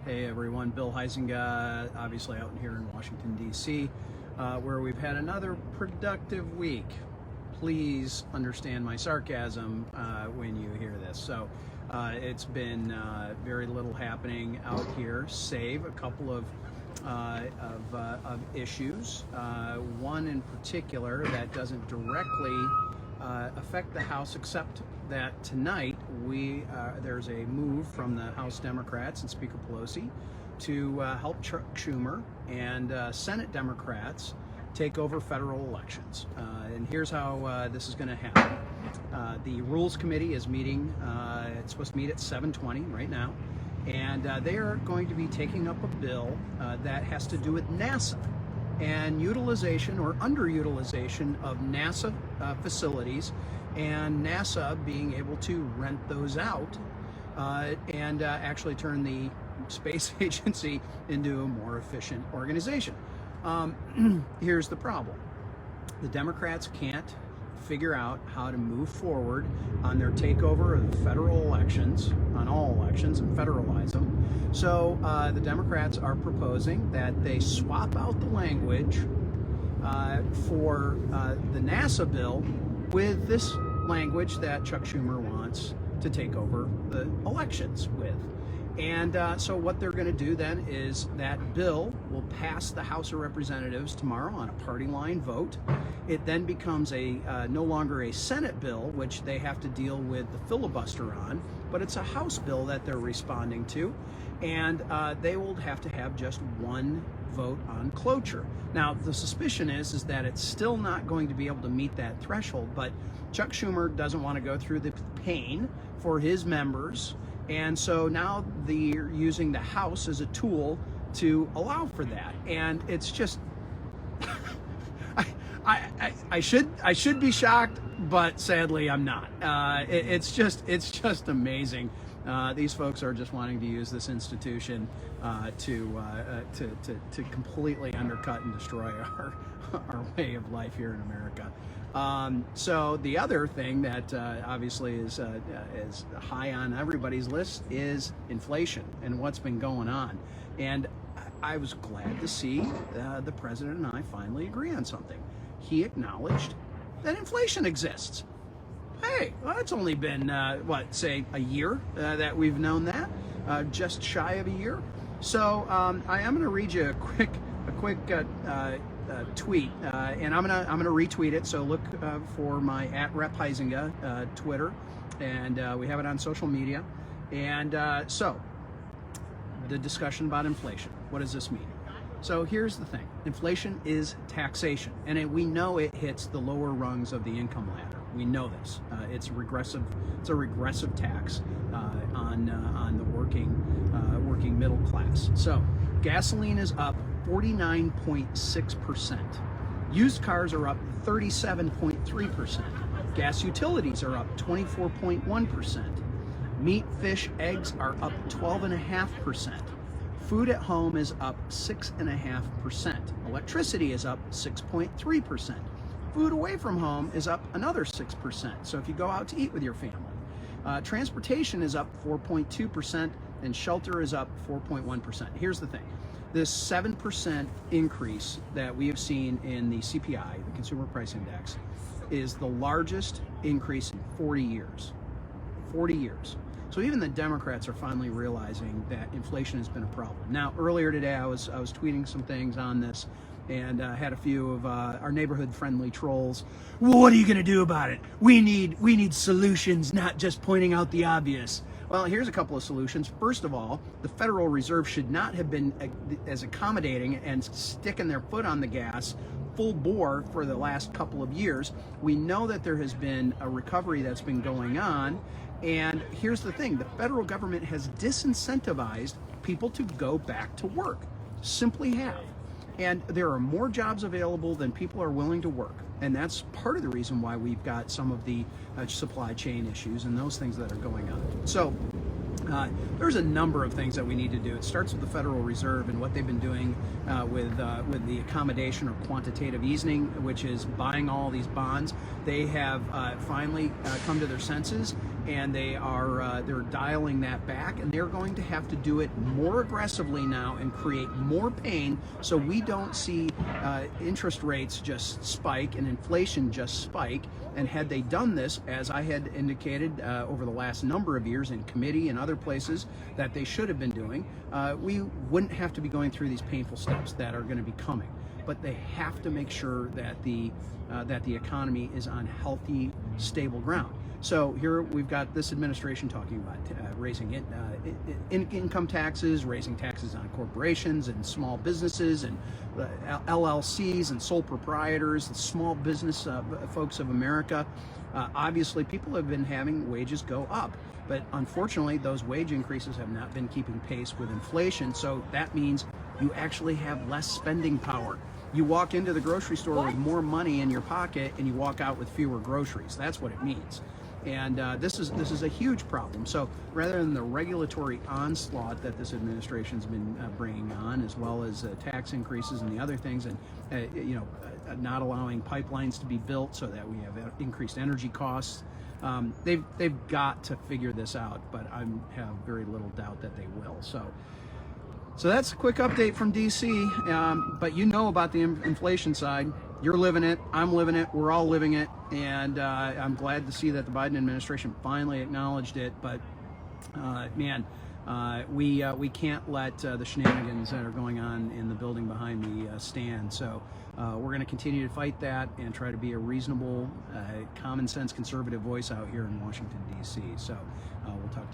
Hey everyone, Bill Huizinga, obviously out here in Washington, D.C., where we've had another productive week. Please understand my sarcasm when you hear this. So it's been very little happening out here, save a couple of issues. One in particular that doesn't directly affect the House, except that tonight there's a move from the House Democrats and Speaker Pelosi to help Chuck Schumer and Senate Democrats take over federal elections. And here's how this is going to happen. The Rules Committee is meeting, it's supposed to meet at 7:20 right now, and they are going to be taking up a bill that has to do with NASA and utilization or underutilization of NASA facilities, and NASA being able to rent those out and actually turn the space agency into a more efficient organization. Here's the problem. The Democrats can't figure out how to move forward on their takeover of the federal elections, on all elections, and federalize them. So the Democrats are proposing that they swap out the language for the NASA bill with this language that Chuck Schumer wants to take over the elections with. And so what they're going to do then is that bill will pass the House of Representatives tomorrow on a party line vote. It then becomes no longer a Senate bill, which they have to deal with the filibuster on, but it's a House bill that they're responding to, and they will have to have just one vote on cloture. Now, the suspicion is that it's still not going to be able to meet that threshold, but Chuck Schumer doesn't want to go through the pain for his members. And so now they're using the House as a tool to allow for that. And it's just, I should be shocked, but sadly I'm not. It's just amazing. These folks are just wanting to use this institution to completely undercut and destroy our way of life here in America. So the other thing that obviously is high on everybody's list is inflation and what's been going on. And I was glad to see the president and I finally agree on something. He acknowledged that inflation exists. Hey, well, it's only been, say a year that we've known that, just shy of a year. So I am going to read you a quick tweet, and I'm gonna retweet it. So look for my @RepHuizinga Twitter, and we have it on social media. And so the discussion about inflation. What does this mean? So here's the thing: inflation is taxation, and we know it hits the lower rungs of the income ladder. We know this. It's a regressive tax on the working middle class. So gasoline is up 49.6%. Used cars are up 37.3%. Gas utilities are up 24.1%. Meat, fish, eggs are up 12.5%. Food at home is up 6.5%. Electricity is up 6.3%. Food away from home is up another 6%. So if you go out to eat with your family. Transportation is up 4.2%, and shelter is up 4.1%. Here's the thing. This 7% increase that we have seen in the CPI, the Consumer Price Index, is the largest increase in 40 years. 40 years. So even the Democrats are finally realizing that inflation has been a problem. Now, earlier today, I was tweeting some things on this, and had a few of our neighborhood-friendly trolls. Well, what are you going to do about it? We need solutions, not just pointing out the obvious. Well, here's a couple of solutions. First of all, the Federal Reserve should not have been as accommodating and sticking their foot on the gas full bore for the last couple of years. We know that there has been a recovery that's been going on, and here's the thing: the federal government has disincentivized people to go back to work. Simply have. And there are more jobs available than people are willing to work. And that's part of the reason why we've got some of the supply chain issues and those things that are going on. So there's a number of things that we need to do. It starts with the Federal Reserve and what they've been doing with the accommodation or quantitative easing, which is buying all these bonds. They have finally come to their senses and they're dialing that back, and they're going to have to do it more aggressively now and create more pain, so we don't see interest rates just spike and inflation just spike. And had they done this, as I had indicated over the last number of years in committee and other places that they should have been doing, we wouldn't have to be going through these painful steps that are going to be coming. But they have to make sure that the economy is on healthy, stable ground. So here we've got this administration talking about raising income taxes, raising taxes on corporations and small businesses and LLCs and sole proprietors, the small business folks of America. Obviously, people have been having wages go up, but unfortunately, those wage increases have not been keeping pace with inflation. So that means you actually have less spending power. You walk into the grocery store with more money in your pocket, and you walk out with fewer groceries. That's what it means. And this is a huge problem. So rather than the regulatory onslaught that this administration's been bringing on, as well as tax increases and the other things, and not allowing pipelines to be built so that we have increased energy costs, they've got to figure this out. But I have very little doubt that they will. So that's a quick update from DC. But you know about the inflation side. You're living it. I'm living it. We're all living it. And I'm glad to see that the Biden administration finally acknowledged it. But we can't let the shenanigans that are going on in the building behind me stand. So we're going to continue to fight that and try to be a reasonable, common sense conservative voice out here in Washington, D.C. So we'll talk to you.